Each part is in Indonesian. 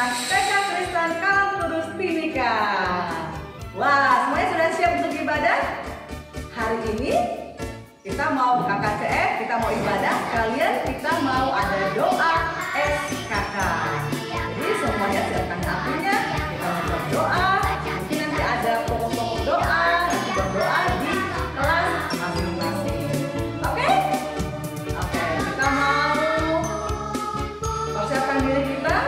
anak-anak TK Kristen Kalam Kudus Timika. Wah, semuanya sudah siap untuk ibadah? Hari ini kita mau KKCF, kita mau ibadah, kalian kita mau ada doa SKK. Jadi semuanya siapkan hatinya, kita mau berdoa. Mungkin nanti ada pokok-pokok doa, nanti berdoa di kelas masing-masing. Oke? Oke, kita mau persiapkan diri kita.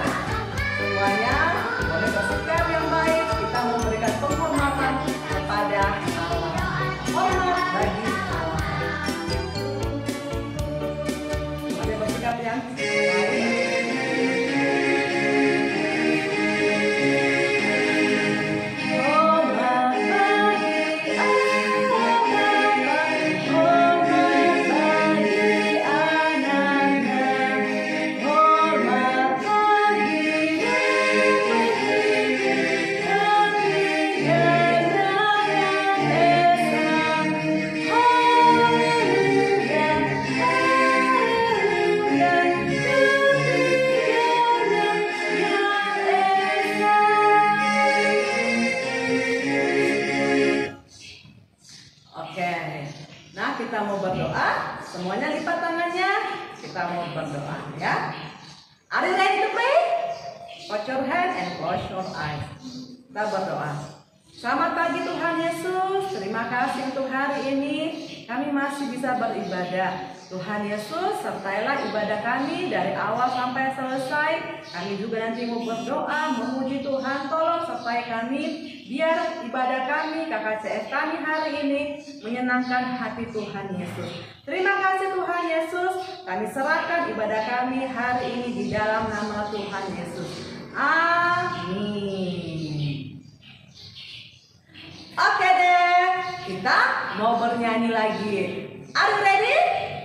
Semuanya boleh bersikap yang baik. Kita mau memberikan penghormatan kepada Allah. Hormat bagi Allah. Boleh bersikap yang baik. Nah, kita mau berdoa. Semuanya lipat tangannya. Kita mau berdoa, ya. Are you ready to pray? Put your hand and close your eyes. Kita berdoa. Selamat pagi Tuhan Yesus. Terima kasih untuk hari ini. Kami masih bisa beribadah. Tuhan Yesus, sertailah ibadah kami dari awal sampai selesai. Kami juga nanti mau berdoa, memuji Tuhan. Tolong sertai kami, biar ibadah kami, KKCF kami hari ini menyenangkan hati Tuhan Yesus. Terima kasih Tuhan Yesus. Kami serahkan ibadah kami hari ini di dalam nama Tuhan Yesus. Amin. Oke deh, kita mau bernyanyi lagi. Are you ready?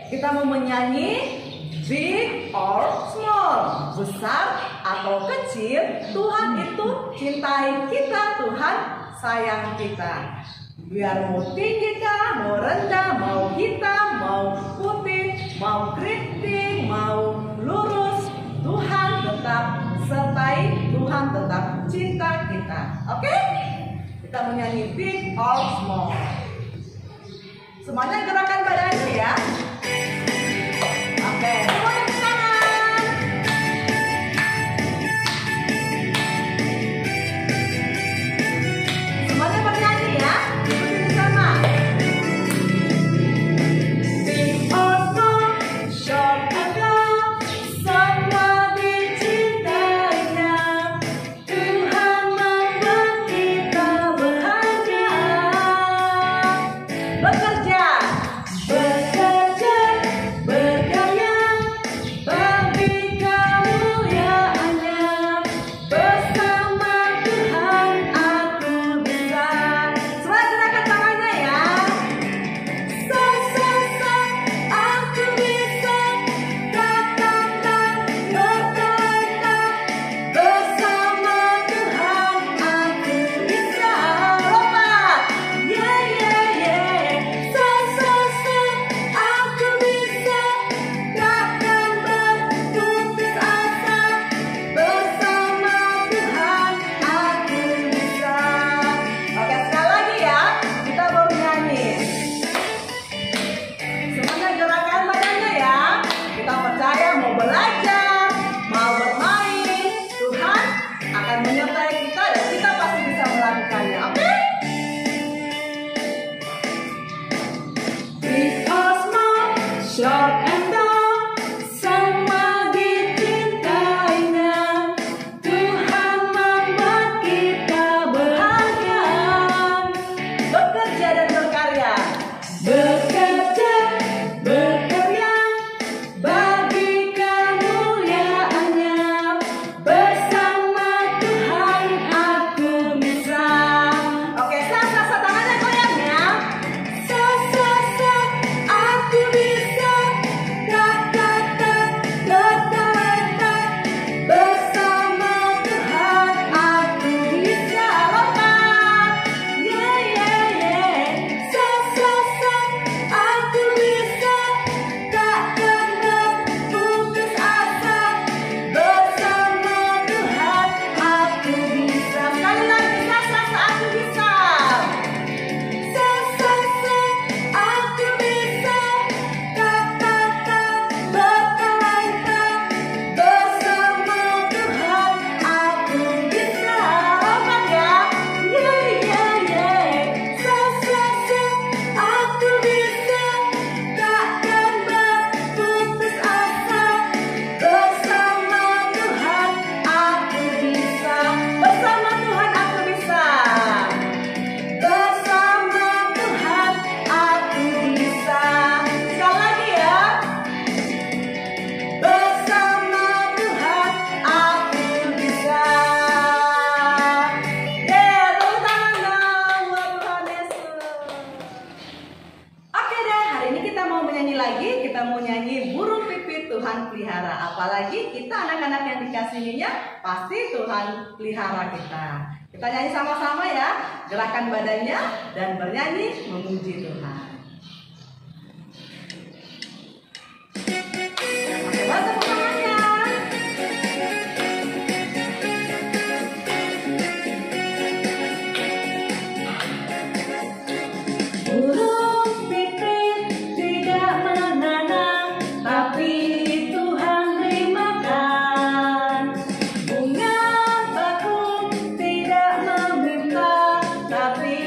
Kita mau menyanyi big or small, besar atau kecil, Tuhan itu cintai kita, Tuhan sayang kita. Biar mau tinggi kah, mau rendah, mau hitam, mau putih, mau keriting, mau lurus, Tuhan tetap sertai, Tuhan tetap cinta kita. Oke? Kita menyanyi big or small. Semuanya gerakan badannya ya. Oke, semuanya ke kanan. Semuanya bernyanyi ya. Ikutin bersama. Big or small, short or long, semua dicintainya. Tuhan membuat kita berharga. Bekerja pasti Tuhan pelihara kita. Kita nyanyi sama-sama ya, gerakan badannya dan bernyanyi memuji Tuhan. Pakai tepuk tangannya. Burung pipit tidak menanam, tapi Tuhan beri makan. Bunga bakung tidak meminta, tapi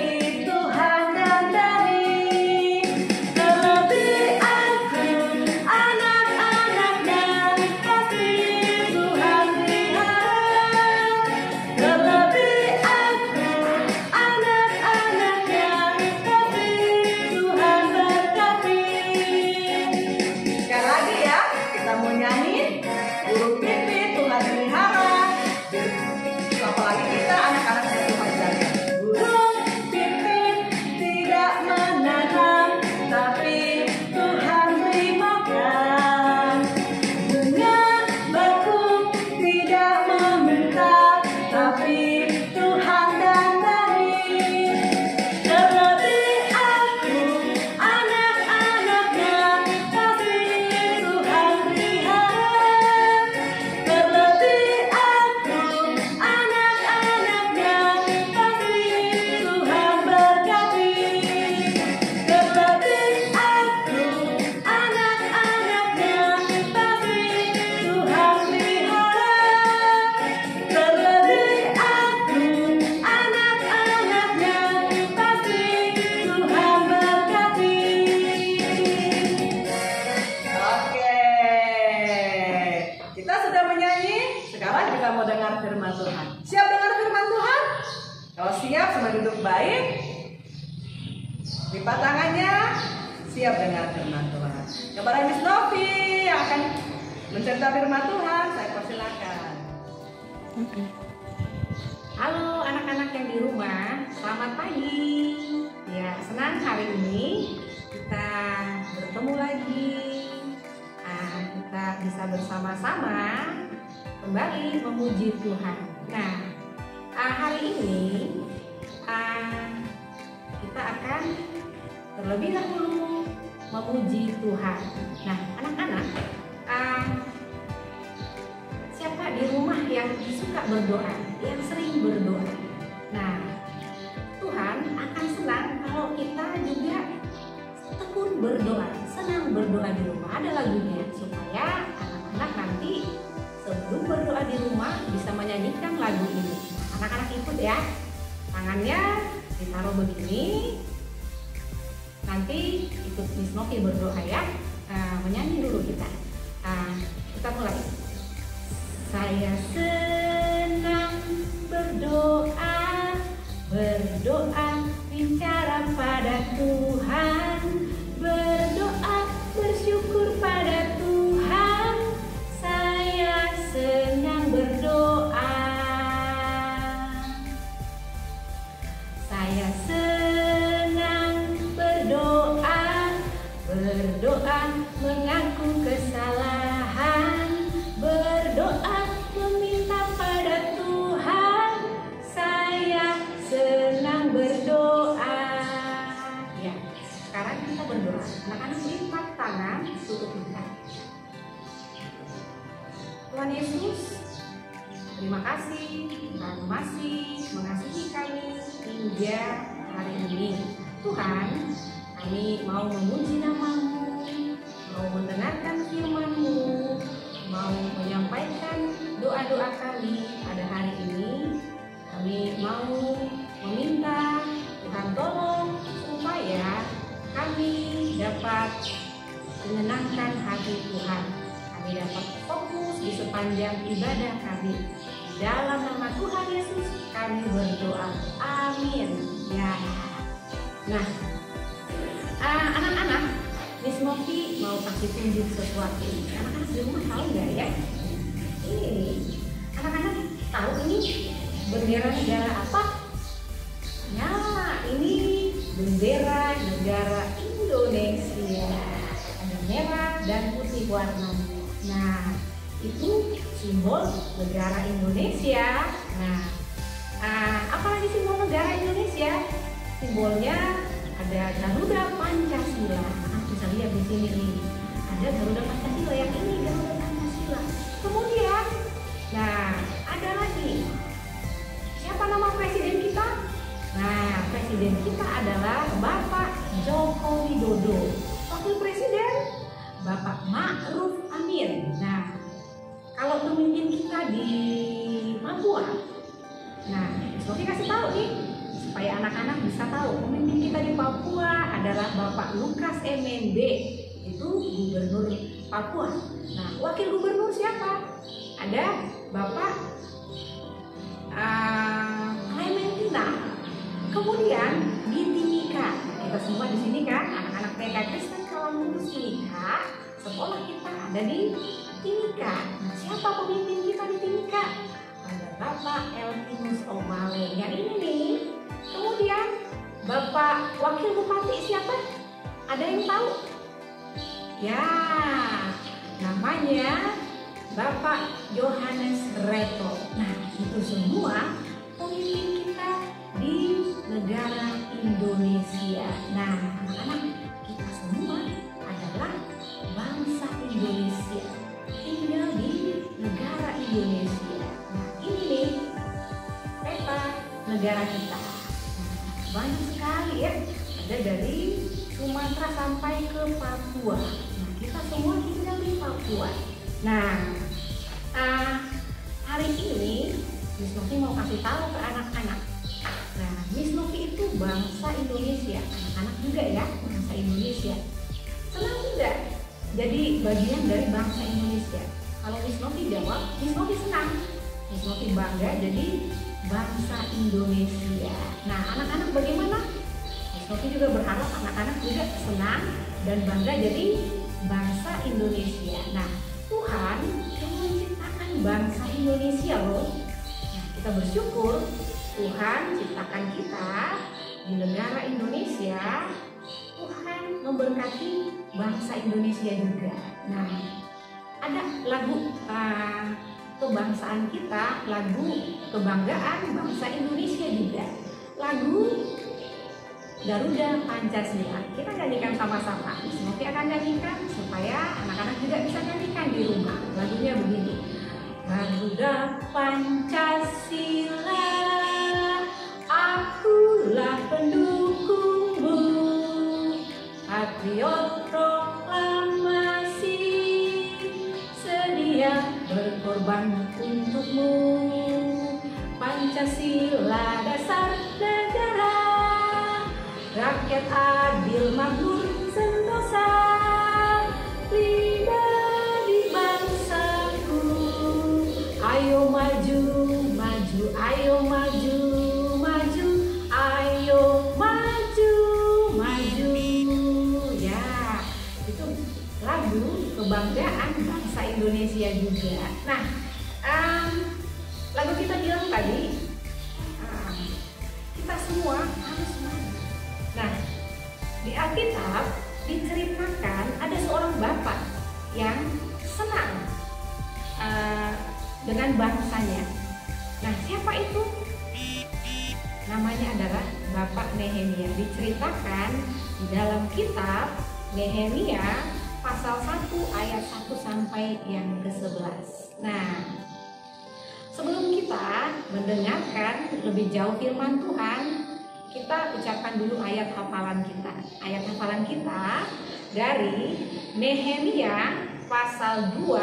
Tuhan dandani. Terlebih aku, anak-anaknya, pasti Tuhan pelihara. Terlebih aku, anak-anaknya, pasti Tuhan berkati. Sekali lagi ya, kita mau nyanyi burung pipit Tuhan pelihara. Apalagi kita anak-anaknya Tuhan jaga. Burung pipit tidak menanam, tapi Tuhan beri makan. Bunga bakung tidak meminta, tapi Tuhan dandani. Terlebih aku, anak-anaknya, pasti Tuhan pelihara. Terlebih aku, anak-anaknya, pasti Tuhan berkati. Terlebih aku, anak-anaknya, pasti Tuhan pelihara. Terlebih aku, anak-anaknya, pasti Tuhan berkati. Oke, kita sudah menyanyi. Sekarang kita mau dengar firman Tuhan. Siap dengar firman Tuhan? Kalau siap, semua duduk baik. Lipat tangannya. Siap dengar firman Tuhan. Kepada Miss Novi yang akan mencerita firman Tuhan, saya persilakan. Halo anak-anak yang di rumah, selamat pagi. Ya, senang hari ini kita bertemu lagi. Kita bisa bersama-sama kembali memuji Tuhan. Nah, hari ini kita akan terlebih dahulu memuji Tuhan. Nah, anak-anak, siapa di rumah yang suka berdoa, yang sering berdoa? Nah, Tuhan akan senang kalau kita juga tekun berdoa, senang berdoa di rumah. Ada lagunya supaya anak-anak nanti sebelum berdoa di rumah bisa menyanyikan lagu ini. Anak-anak ikut ya, tangannya ditaruh begini. Nanti ikut Miss Novi berdoa ya. Menyanyi dulu kita. Kita mulai. Saya senang berdoa, berdoa bicara pada Tuhan, berdoa bersyukur pada Tuhan. Saya senang berdoa. Saya senang berdoa, berdoa mengaku kesalahan, berdoa meminta pada Tuhan. Saya senang berdoa. Ya, sekarang kita berdoa. Anak-anak lipat tangan, tutup mata. Tuhan Yesus, terima kasih Tuhan masih mengasihi kami hingga hari ini. Tuhan, kami mau memuji nama-Mu, mau mendengarkan firman-Mu, mau menyampaikan doa-doa kami pada hari ini. Kami mau meminta Tuhan tolong supaya kami dapat menyenangkan hati Tuhan. Kami dapat fokus di sepanjang ibadah kami. Di dalam nama Tuhan Yesus kami berdoa. Amin. Ya. Nah, anak-anak, Miss Novi mau kasih tunjuk sesuatu. Anak-anak di rumah tahu nggak ya? Ini, anak-anak tahu ini bendera negara apa? Ya, ini bendera negara Indonesia. Ada merah dan putih warnanya. Nah, itu simbol negara Indonesia. Nah, apalagi simbol negara Indonesia? Simbolnya ada Garuda Pancasila. Bisa lihat di sini nih, ada Garuda Pancasila, yang ini Garuda Pancasila. Kemudian, nah ada lagi, siapa nama presiden kita? Nah, presiden kita adalah Bapak Joko Widodo. Wakil presiden Bapak Ma'ruf Amin. Nah, kalau pemimpin kita di Papua, nah, Sofi kasih tahu nih supaya anak-anak bisa tahu. Pemimpin kita di Papua adalah Bapak Lukas NMB, itu gubernur Papua. Nah, wakil gubernur siapa? Ada Bapak Clementina. Kemudian di Timika, kita semua di sini kan, anak-anak TK Kristen Kalamurus Timika, sekolah kita ada di Timika. Nah, siapa pemimpin kita di Timika? Ada Bapak Elvinus Omale, yang ini nih. Kemudian Bapak Wakil Bupati siapa? Ada yang tahu? Ya, namanya Bapak Yohanes Reto. Nah, itu semua pemimpin kita di negara Indonesia. Nah, anak-anak, kita semua adalah bangsa Indonesia, tinggal di negara Indonesia. Nah, ini nih peta negara kita. Nah, banyak sekali ya, ada dari Sumatera sampai ke Papua. Nah, kita semua tinggal di Papua. Nah, hari ini Miss Novi mau kasih tahu ke anak-anak. Nah, Miss Novi itu bangsa Indonesia, anak-anak juga ya, bangsa Indonesia. Senang juga jadi bagian dari bangsa Indonesia. Kalau Miss Novi jawab, Miss Novi senang. Miss Novi bangga jadi bangsa Indonesia. Nah, anak-anak bagaimana? Miss Novi juga berharap anak-anak juga senang dan bangga jadi bangsa Indonesia. Nah, Tuhan yang menciptakan bangsa Indonesia loh. Nah, kita bersyukur Tuhan ciptakan kita di negara Indonesia. Tuhan memberkati bangsa Indonesia juga. Nah, ada lagu kebangsaan kita, lagu kebanggaan bangsa Indonesia juga, lagu Garuda Pancasila. Kita nyanyikan sama-sama. Semoga akan nyanyikan supaya anak-anak juga bisa nyanyikan di rumah. Lagunya begini: Garuda Pancasila, akulah pendukungmu, patriot proklamasi, sedia berkorban untukmu. Pancasila dasar negara, rakyat adil makmur sentosa, pribadi bangsaku. Ayo maju, maju, ayo maju, maju, ayo maju, maju. Ya, itu lagu kebanggaan bangsa Indonesia juga. Nah, lagu kita bilang tadi, kita semua harus maju. Nah, di Alkitab diceritakan ada seorang bapak yang senang dengan bangsanya. Nah, siapa itu? Namanya adalah Bapak Nehemia. Diceritakan di dalam kitab Nehemia pasal 1 ayat 1 sampai yang ke-11. Nah, sebelum kita mendengarkan lebih jauh firman Tuhan, kita ucapkan dulu ayat hafalan kita. Ayat hafalan kita dari Nehemia pasal 2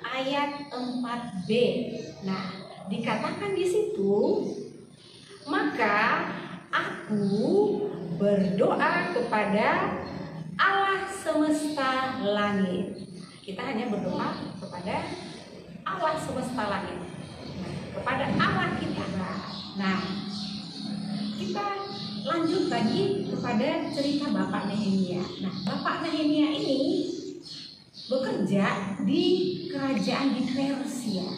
ayat 4b. Nah, dikatakan di situ, maka aku berdoa kepada Allah semesta langit. Kita hanya berdoa kepada Allah semesta langit. Nah, kepada Allah kita. Nah, kita lanjut lagi kepada cerita Bapak Nehemia. Nah, Bapak Nehemia ini bekerja di kerajaan di Persia.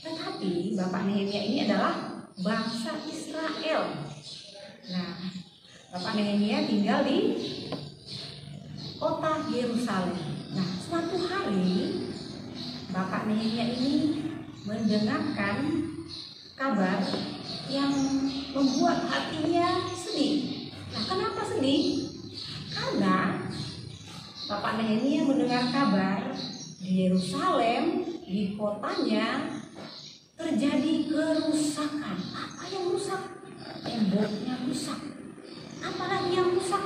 Tetapi Bapak Nehemia ini adalah bangsa Israel. Nah, Bapak Nehemia tinggal di kota Yerusalem. Nah, suatu hari Bapak Nehemia ini mendengarkan kabar yang membuat hatinya sedih. Nah, kenapa sedih? Karena Bapak Nehemia mendengar kabar di Yerusalem, di kotanya terjadi kerusakan. Apa yang rusak? Temboknya rusak. Apalagi yang rusak?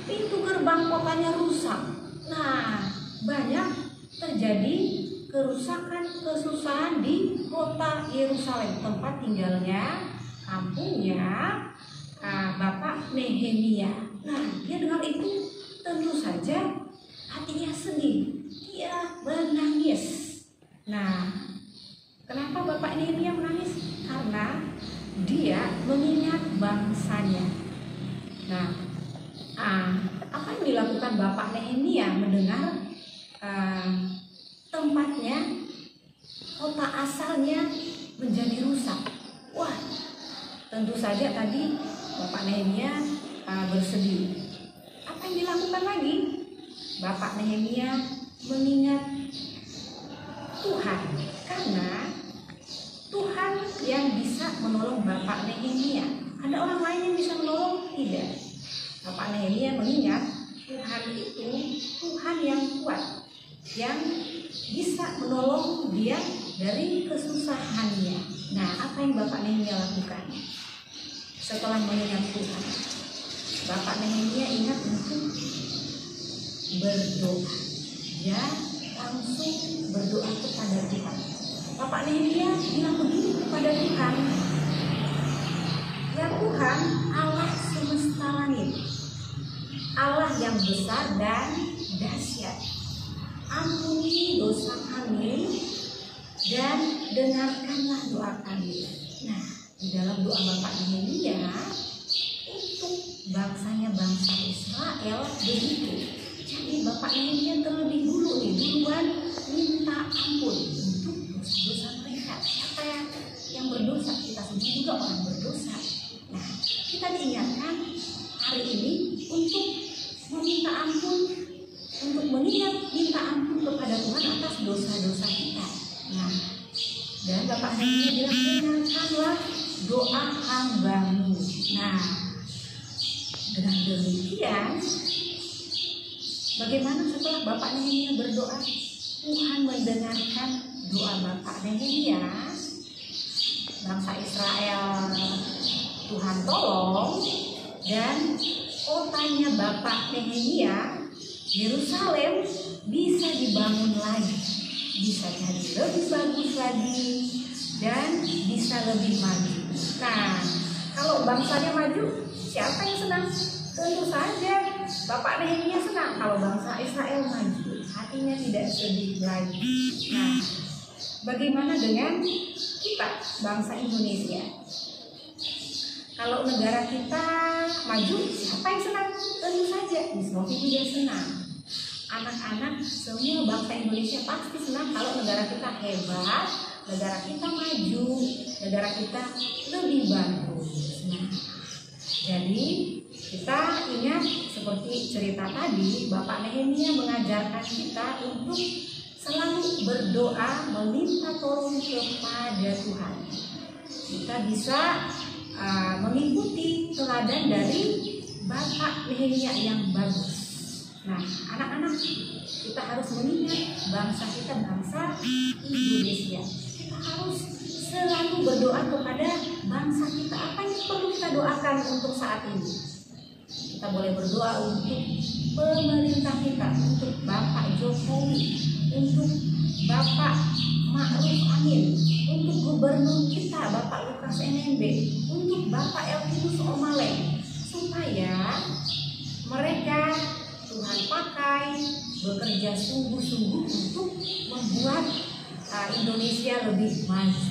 Pintu gerbang kotanya rusak. Nah, banyak terjadi kerusakan, kesusahan di kota Yerusalem, tempat tinggalnya, kampungnya Bapak Nehemia. Nah, dia dengar itu tentu saja hatinya sedih. Dia menangis. Nah, kenapa Bapak Nehemia menangis? Karena dia mengingat bangsanya. Nah, apa yang dilakukan Bapak Nehemia mendengar tempatnya, kota asalnya menjadi rusak? Wah, tentu saja tadi Bapak Nehemia bersedih. Apa yang dilakukan lagi? Bapak Nehemia mengingat Tuhan, karena Tuhan yang bisa menolong Bapak Nehemia. Ada orang lain yang bisa menolong? Tidak. Bapak Nehemia mengingat Tuhan itu Tuhan yang kuat, yang bisa menolong dia dari kesusahannya. Nah, apa yang Bapak Nehemia lakukan setelah mengingat Tuhan? Bapak Nehemia ingat untuk berdoa. Dia langsung berdoa kepada Tuhan. Bapak Nehemia bilang begini kepada Tuhan, ya Tuhan, Allah semesta langit, Allah yang besar dan dahsyat, ampuni dosa kami dan dengarkanlah doa kami. Nah, di dalam doa Bapak Nehemia untuk bangsanya, bangsa Israel, begitu. Jadi Bapak Nehemia terlebih duluan minta ampun untuk dosa-dosa mereka. Siapa yang berdosa? Kita sendiri juga orang berdosa. Nah, kita diingatkan hari ini untuk meminta ampun, untuk mengingat minta ampun kepada Tuhan atas dosa-dosa kita. Nah, dan Bapak Nehemia bilang, dengarkanlah doa hamba-Mu. Nah, dengan demikian, bagaimana setelah Bapak Nehemia berdoa, Tuhan mendengarkan doa Bapak Nehemia. Bangsa Israel Tuhan tolong, dan kotanya Bapak Nehemia, Yerusalem, bisa dibangun lagi, bisa jadi lebih bagus lagi, dan bisa lebih maju. Nah, kalau bangsanya maju, siapa yang senang? Tentu saja Bapak Nehemia senang kalau bangsa Israel maju, hatinya tidak sedih lagi. Nah, bagaimana dengan kita, bangsa Indonesia? Kalau negara kita maju, siapa yang senang? Tentu saja Isrofi juga senang. Anak-anak semua bangsa Indonesia pasti senang kalau negara kita hebat, negara kita maju, negara kita lebih bagus. Nah, jadi kita ingat seperti cerita tadi, Bapak Nehemia mengajarkan kita untuk selalu berdoa, meminta tolong kepada Tuhan. Kita bisa mengikuti teladan dari Bapak Nehemia yang bagus. Nah, anak-anak, kita harus mengingat bangsa kita, bangsa Indonesia. Kita harus selalu berdoa kepada bangsa kita. Apa yang perlu kita doakan untuk saat ini? Kita boleh berdoa untuk pemerintah kita, untuk Bapak Jokowi, untuk Bapak Ma'ruf Amin, untuk gubernur kita Bapak Lukas NMB, untuk Bapak Elvinus Omaleng, supaya mereka Tuhan pakai bekerja sungguh-sungguh untuk membuat Indonesia lebih maju.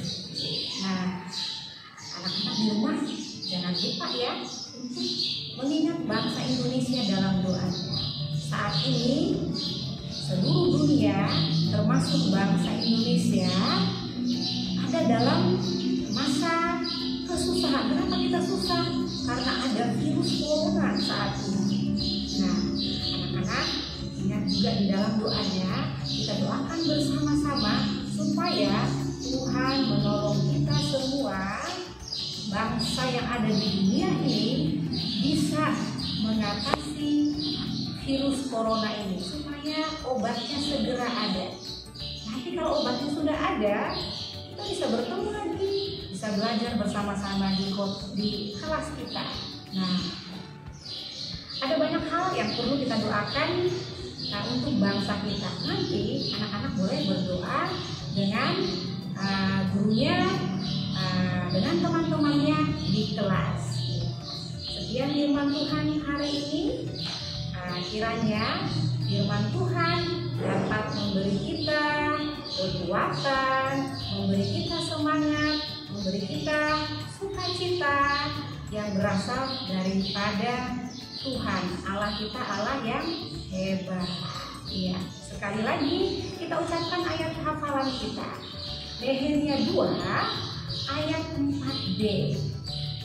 Nah, anak-anak di rumah jangan lupa ya untuk mengingat bangsa Indonesia dalam doanya. Saat ini seluruh dunia termasuk bangsa Indonesia ada dalam masa kesusahan. Kenapa kita susah? Karena ada virus corona saat ini. Nah, anak-anak ingat juga di dalam doanya, kita doakan bersama-sama supaya Tuhan menolong kita semua, bangsa yang ada di dunia ini bisa mengatasi virus corona ini, supaya obatnya segera ada. Nanti kalau obatnya sudah ada, kita bisa bertemu lagi, bisa belajar bersama-sama di kelas kita. Nah, ada banyak hal yang perlu kita doakan untuk bangsa kita. Nanti anak-anak boleh berdoa dengan gurunya, dengan teman-temannya di kelas. Sekian firman Tuhan hari ini. Kiranya firman Tuhan dapat memberi kita kekuatan, memberi kita semangat, memberi kita sukacita yang berasal daripada Tuhan. Allah kita Allah yang hebat. Iya, sekali lagi kita ucapkan ayat hafalan kita. Nehemia 2 ayat 4b.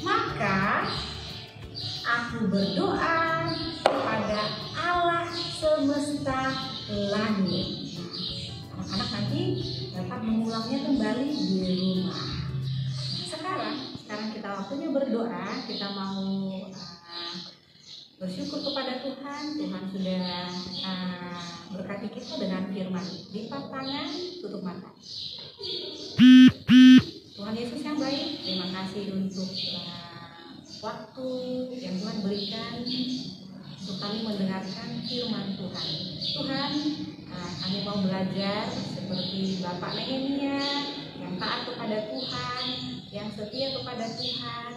Maka aku berdoa kepada Allah semesta langit. Anak-anak nanti dapat mengulangnya kembali di rumah. Sekarang kita waktunya berdoa. Kita mau bersyukur kepada Tuhan. Tuhan sudah berkati kita dengan firman. Lipat tangan, tutup mata. Tuhan Yesus yang baik, terima kasih untuk waktu yang Tuhan berikan untuk kami mendengarkan firman Tuhan. Tuhan, kami mau belajar seperti Bapak Nehemia yang taat kepada Tuhan, yang setia kepada Tuhan,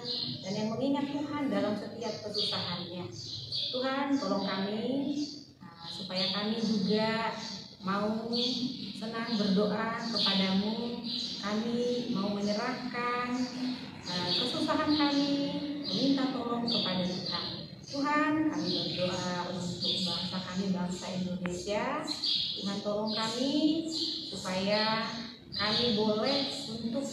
dan yang mengingat Tuhan dalam setiap kesusahannya. Tuhan, tolong kami supaya kami juga mau senang berdoa kepadamu. Kami mau menyerahkan kesusahan kami, meminta tolong kepada Tuhan. Tuhan, kami berdoa untuk bangsa kami, bangsa Indonesia. Tuhan, tolong kami supaya kami boleh untuk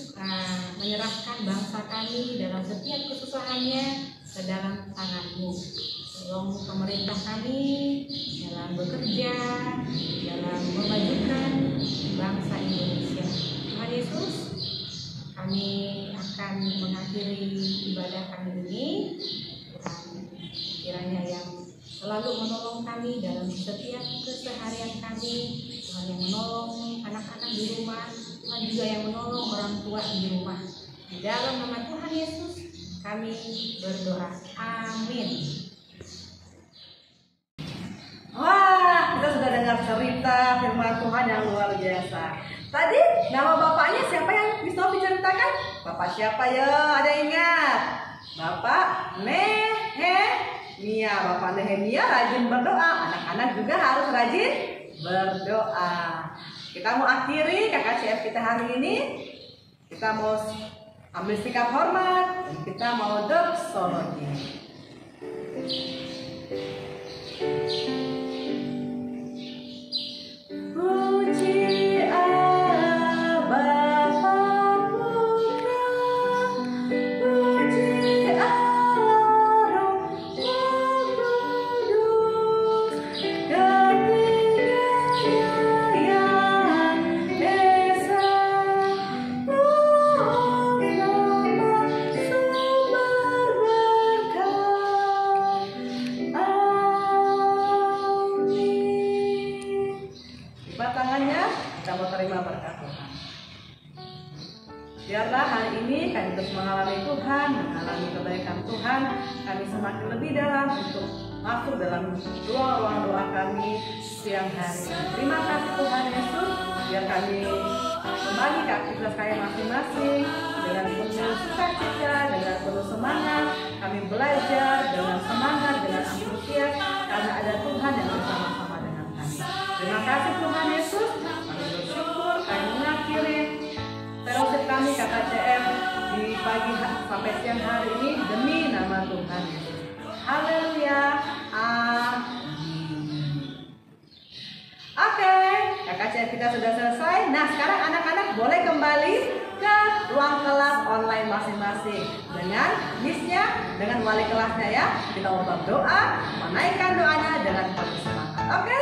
menyerahkan bangsa kami dalam setiap kesusahannya ke dalam tangan-Mu. Tolong pemerintah kami dalam bekerja, dalam memajukan bangsa Indonesia. Tuhan Yesus, kami akan mengakhiri ibadah kami ini. Tuhan, kiranya yang selalu menolong kami dalam setiap keseharian kami. Tuhan yang menolong anak-anak di rumah, Tuhan juga yang menolong orang tua di rumah. Di dalam nama Tuhan Yesus kami berdoa. Amin. Wah, kita sudah dengar cerita firman Tuhan yang luar biasa. Tadi nama bapaknya siapa yang bisa diceritakan? Bapak siapa ya? Ada yang ingat? Bapak Nehemia. Bapak Nehemia rajin berdoa. Anak-anak juga harus rajin berdoa. Kita mau akhiri KKCF kita hari ini. Kita mau ambil sikap hormat dan kita mau doksologi. Kita mau terima berkat Tuhan. Biarlah hari ini kami terus mengalami Tuhan, mengalami kebaikan Tuhan. Kami semakin lebih dalam untuk masuk dalam ruang doa kami siang hari. Terima kasih Tuhan Yesus. Biar kami kembali ke aktivitas kami masing-masing dengan penuh sukacita, dengan penuh semangat. Kami belajar dengan semangat, dengan antusias, karena ada Tuhan yang bersama-sama dengan kami. Terima kasih Tuhan Yesus. Kami mengakhiri fellowship kami KKCF di pagi sampai siang hari ini demi nama Tuhan Yesus. Haleluya. Amin. Oke, KKCF kita sudah selesai. Nah, sekarang anak-anak boleh kembali ke ruang kelas online masing-masing dengan missnya, dengan wali kelasnya ya. Kita mau berdoa, menaikkan doanya dengan penuh semangat. Oke?